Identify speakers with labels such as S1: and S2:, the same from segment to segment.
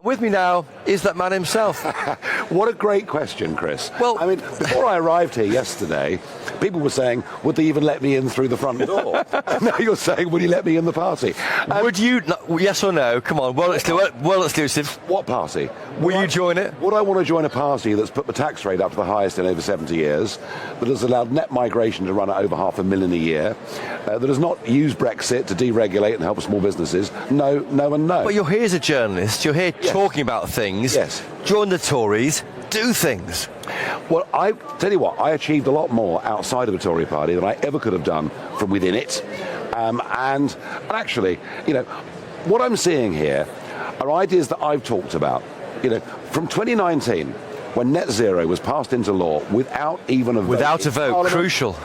S1: With me now is that man himself.
S2: What a great question, Chris.
S1: Well,
S2: I mean, before I arrived here yesterday, people were saying, would they even let me in through the front door? And now you're saying, would you let me in the party?
S1: Would you, yes or no? Come on, world exclusive.
S2: What party?
S1: Will you join it?
S2: Would I want to join a party that's put the tax rate up to the highest in over 70 years, that has allowed net migration to run at over 500,000 a year, that has not used Brexit to deregulate and help small businesses? No, no and no.
S1: But you're here as a journalist, you're here talking about things.
S2: Yes.
S1: Join the Tories, do things.
S2: Well, I tell you what, I achieved a lot more outside of the Tory party than I ever could have done from within it. And actually, you know, what I'm seeing here are ideas that I've talked about. You know, from 2019, when net zero was passed into law without even a vote.
S1: Without a vote, crucial.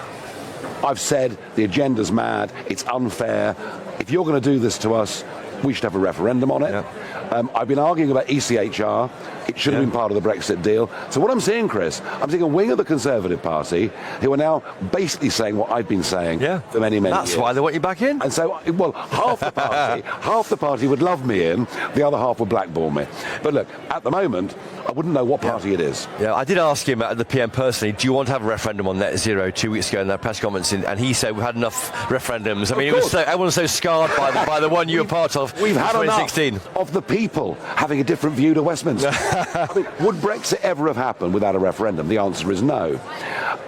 S2: I've said the agenda's mad, it's unfair. If you're going to do this to us, we should have a referendum on it.
S1: Yeah.
S2: I've been arguing about ECHR. It should have been part of the Brexit deal. So what I'm seeing, Chris, I'm seeing a wing of the Conservative Party who are now basically saying what I've been saying for many, many years.
S1: That's why they want you back in.
S2: And so, well, half the party would love me in, the other half would blackball me. But look, at the moment, I wouldn't know what party it is.
S1: Yeah, I did ask him at the PM personally, do you want to have a referendum on net zero 2 weeks ago in that press conference, and he said we've had enough referendums. I mean, everyone's so scarred by the one you were part of
S2: in
S1: had 2016.
S2: Enough of the people having a different view to Westminster. I mean, would Brexit ever have happened without a referendum? The answer is no.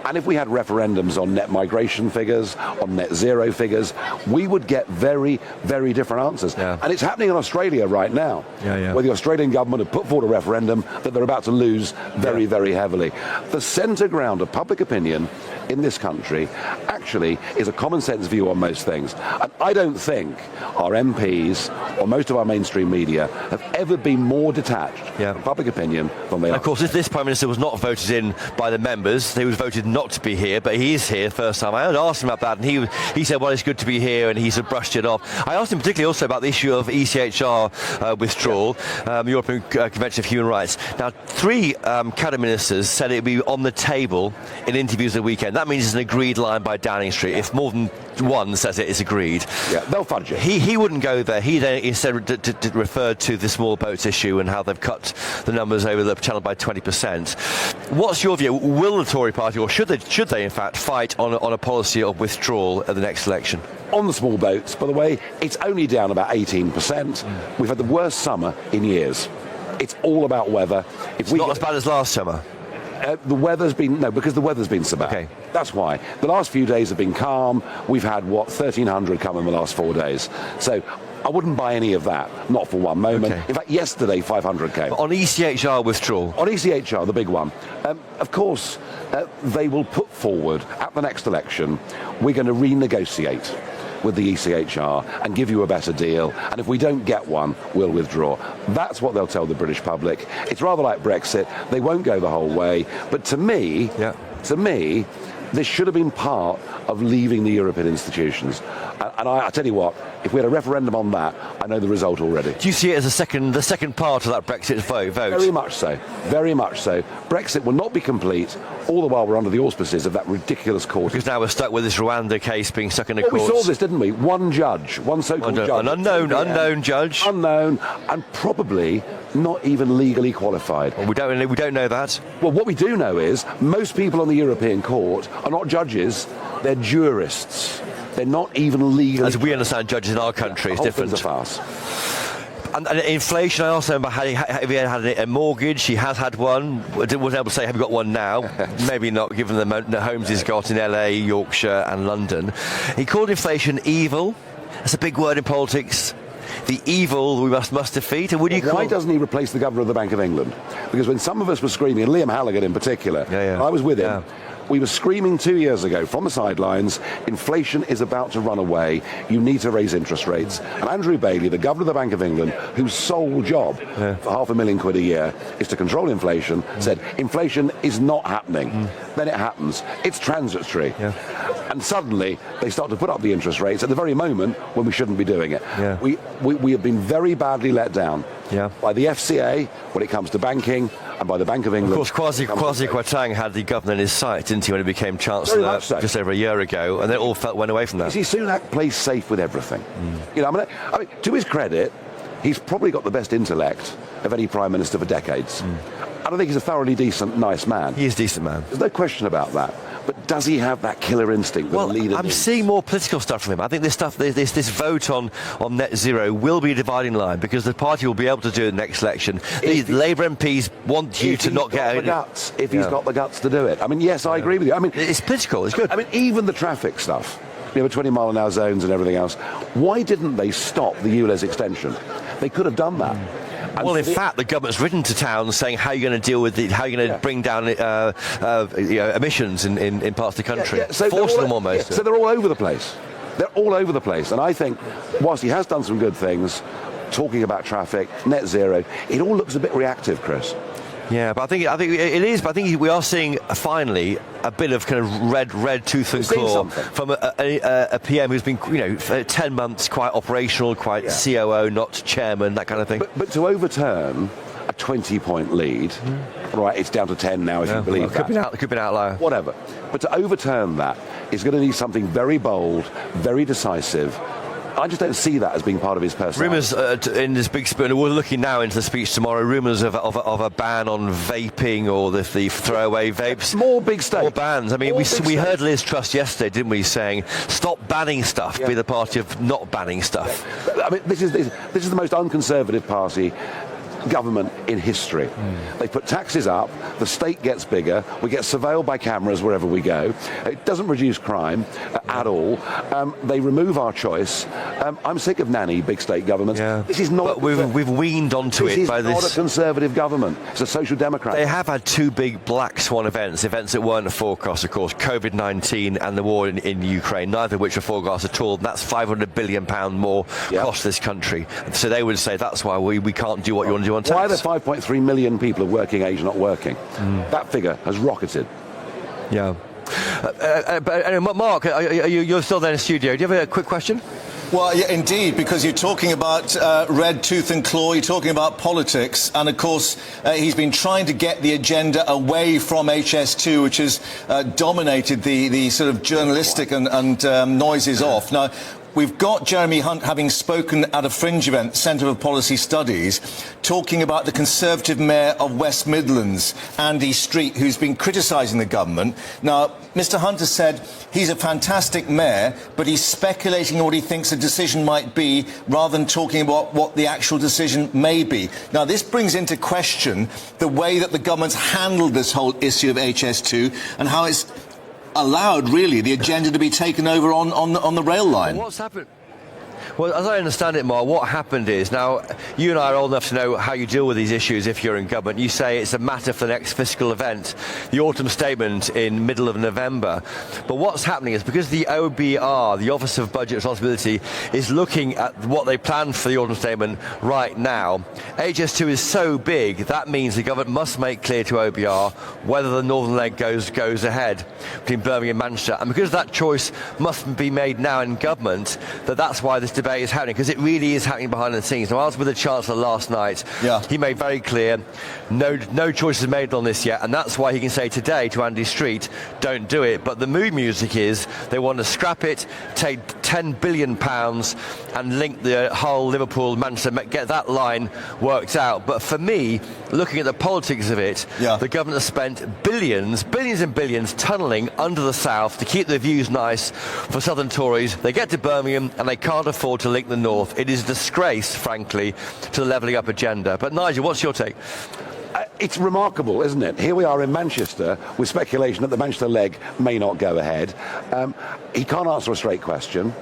S2: And if we had referendums on net migration figures, on net zero figures, we would get very, very different answers.
S1: Yeah.
S2: And it's happening in Australia right now, where the Australian government have put forward a referendum that they're about to lose very, very heavily. The centre ground of public opinion in this country actually is a common sense view on most things. And I don't think our MPs or most of our mainstream media have ever been more detached from public opinion than they are.
S1: Of course, this Prime Minister was not voted in by the members. He was voted not to be here, but he is here first time. I asked him about that, and he said, well, it's good to be here, and he sort of brushed it off. I asked him particularly also about the issue of ECHR withdrawal, the European Convention of Human Rights. Now, 3 cabinet ministers said it would be on the table in interviews the weekend. That means it's an agreed line by Downing Street. If more than one says it is agreed.
S2: Yeah, they'll fudge it.
S1: He wouldn't go there. He then instead referred to the small boats issue and how they've cut the numbers over the channel by 20%. What's your view? Will the Tory party, or should they in fact fight on a policy of withdrawal at the next election?
S2: On the small boats, by the way, it's only down about 18%. We've had the worst summer in years. It's all about weather.
S1: It's not as bad as last summer.
S2: The weather's been, because the weather's been so bad.
S1: Okay.
S2: That's why. The last few days have been calm. We've had, 1,300 come in the last 4 days. So I wouldn't buy any of that, not for one moment.
S1: Okay.
S2: In fact, yesterday, 500 came.
S1: On ECHR withdrawal?
S2: On ECHR, the big one. Of course, they will put forward, at the next election, we're going to renegotiate with the ECHR and give you a better deal, and if we don't get one, we'll withdraw. That's what they'll tell the British public. It's rather like Brexit. They won't go the whole way, but to me, this should have been part of leaving the European institutions. And I tell you what, if we had a referendum on that, I know the result already.
S1: Do you see it as the second part of that Brexit vote?
S2: Very much so. Very much so. Brexit will not be complete, all the while we're under the auspices of that ridiculous court.
S1: Because now we're stuck with this Rwanda case being stuck in the courts.
S2: We saw this, didn't we? One judge, one so-called judge.
S1: An unknown judge.
S2: Unknown, and probably not even legally qualified.
S1: Well, we don't know that.
S2: Well, what we do know is most people on the European Court are not judges, they're jurists. They're not even legally.
S1: As we understand judges in our country, it's different.
S2: It's a farce.
S1: And inflation, I also remember, have you had a mortgage? He has had one. Wasn't able to say, have you got one now? Maybe not, given the homes he's got in LA, Yorkshire and London. He called inflation evil. That's a big word in politics. The evil we must defeat. And
S2: why doesn't he replace the governor of the Bank of England? Because when some of us were screaming, and Liam Halligan in particular, I was with him, we were screaming 2 years ago from the sidelines, inflation is about to run away, you need to raise interest rates. And Andrew Bailey, the governor of the Bank of England, whose sole job for £500,000 a year is to control inflation, said inflation is not happening. Then it happens. It's transitory. And suddenly they start to put up the interest rates at the very moment when we shouldn't be doing it. We have been very badly let down by the FCA when it comes to banking, and by the Bank of England.
S1: Of course, Kwasi Kwarteng had the governor in his sight, didn't he, when he became Chancellor just over a year ago, and then it all went away from that.
S2: You see, Sunak plays safe with everything. I mean, to his credit, He's probably got the best intellect of any Prime Minister for decades. I don't think he's a thoroughly decent, nice man.
S1: He is a decent man.
S2: There's no question about that. But does he have that killer instinct that a leader
S1: I'm
S2: needs?
S1: seeing more political stuff from him. I think this vote on net zero will be a dividing line because the party will be able to do it in the next election. The Labour MPs want you to not get out.
S2: If he's got the guts to do it. I mean, yes, I agree with you. I mean,
S1: it's political. It's good.
S2: I mean, even the traffic stuff. 20-mile-an-hour zones and everything else. Why didn't they stop the ULEZ extension? They could have done that.
S1: Well, in fact, the government's written to towns saying how you're going to deal with it, how you're going to bring down emissions in parts of the country.
S2: So
S1: forcing them almost.
S2: So they're all over the place. They're all over the place. And I think, whilst he has done some good things, talking about traffic, net zero, it all looks a bit reactive, Chris.
S1: Yeah, but I think it is. But I think we are seeing finally a bit of kind of red tooth and claw from a PM who's been, for 10 months quite operational, quite COO, not chairman, that kind of thing.
S2: But to overturn a 20-point lead, right? It's down to 10 now, if you believe that.
S1: It could be an outlier.
S2: Whatever. But to overturn that is going to need something very bold, very decisive. I just don't see that as being part of his personality.
S1: Rumours in this big spoon. We're looking now into the speech tomorrow. Rumours of a ban on vaping or the throwaway vapes.
S2: More big stakes.
S1: More bans. I mean, we heard Liz Truss yesterday, didn't we, saying stop banning stuff. Be the party of not banning stuff.
S2: I mean, this is the most unconservative party government in history. They put taxes up, the state gets bigger, we get surveilled by cameras wherever we go. It doesn't reduce crime at all. They remove our choice. I'm sick of nanny big state governments. This is not.
S1: But we've weaned onto it by this.
S2: This is not a conservative government. It's a social democrat.
S1: They have had two big black swan events that weren't forecast, of course, COVID-19 and the war in Ukraine, neither of which were forecast at all. And that's £500 billion more cost this country. So they would say that's why we can't do what you want to do on tax.
S2: Why are there 5.3 million people of working age not working? That figure has rocketed.
S1: Yeah. But anyway, Mark, you're still there in the studio. Do you have a quick question?
S3: Well, yeah, indeed, because you're talking about red tooth and claw, you're talking about politics, and of course he's been trying to get the agenda away from HS2, which has dominated the sort of journalistic and noises off. Now, we've got Jeremy Hunt having spoken at a fringe event, Centre for Policy Studies, talking about the Conservative Mayor of West Midlands, Andy Street, who's been criticising the government. Now, Mr Hunt has said he's a fantastic mayor, but he's speculating on what he thinks the decision might be rather than talking about what the actual decision may be. Now, this brings into question the way that the government's handled this whole issue of HS2 and how it's allowed, really, the agenda to be taken over on the rail line.
S1: What's happened? Well, as I understand it, Mark, what happened is, now, you and I are old enough to know how you deal with these issues if you're in government. You say it's a matter for the next fiscal event, the autumn statement in middle of November. But what's happening is because the OBR, the Office of Budget Responsibility, is looking at what they plan for the autumn statement right now, HS2 is so big, that means the government must make clear to OBR whether the northern leg goes ahead between Birmingham and Manchester. And because that choice must be made now in government, that's why this debate is happening, because it really is happening behind the scenes. Now, I was with the Chancellor last night. He made very clear no choices made on this yet, and that's why he can say today to Andy Street, don't do it. But the mood music is they want to scrap it, take £10 billion and link the Hull, Liverpool, Manchester, get that line worked out. But for me, looking at the politics of it, the government has spent billions and billions tunnelling under the south to keep the views nice for southern Tories. They get to Birmingham and they can't afford to link the north. It is a disgrace, frankly, to the levelling up agenda. But Nigel, what's your take?
S2: It's remarkable, isn't it? Here we are in Manchester with speculation that the Manchester leg may not go ahead. He can't answer a straight question.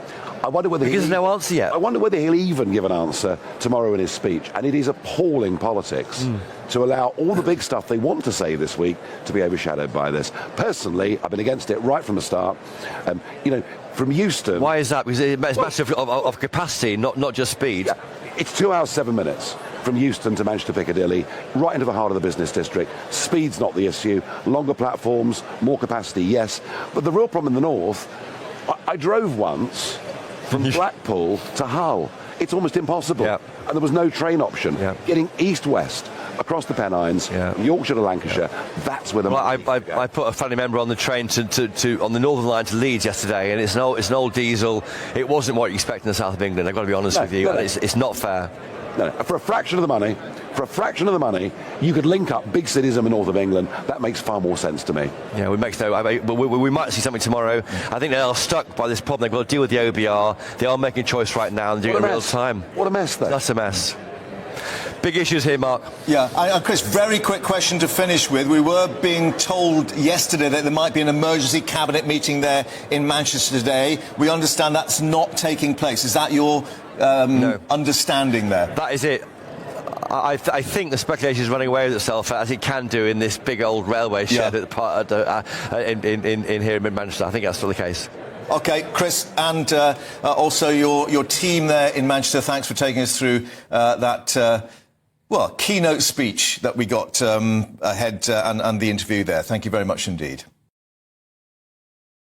S2: I wonder whether
S1: there's no answer yet.
S2: I wonder whether he'll even give an answer tomorrow in his speech. And it is appalling politics to allow all the big stuff they want to say this week to be overshadowed by this. Personally, I've been against it right from the start. From Euston.
S1: Why is that? Because it's a matter of capacity, not just speed.
S2: Yeah, it's 2 hours, 7 minutes from Euston to Manchester Piccadilly, right into the heart of the business district. Speed's not the issue. Longer platforms, more capacity, yes. But the real problem in the north, I drove once from Blackpool to Hull. It's almost impossible. And there was no train option. Getting east-west across the Pennines, from Yorkshire to Lancashire, that's where the...
S1: Well, I put a family member on the train on the Northern Line to Leeds yesterday, and it's an old diesel. It wasn't what you expect in the south of England, I've got to be honest with you. It's not fair.
S2: No, for a fraction of the money, you could link up big cities in the north of England. That makes far more sense to me.
S1: Yeah, we might see something tomorrow. I think they are stuck by this problem. They've got to deal with the OBR. They are making a choice right now and doing it in real time.
S2: What a mess, though.
S1: That's a mess. Big issues here, Mark.
S3: Yeah, Chris, very quick question to finish with. We were being told yesterday that there might be an emergency cabinet meeting there in Manchester today. We understand that's not taking place. Is that your understanding there?
S1: That is it. I think the speculation is running away with itself, as it can do in this big old railway shed in here in mid-Manchester. I think that's still the case.
S3: OK, Chris, and also your team there in Manchester, thanks for taking us through that keynote speech that we got ahead and the interview there. Thank you very much indeed.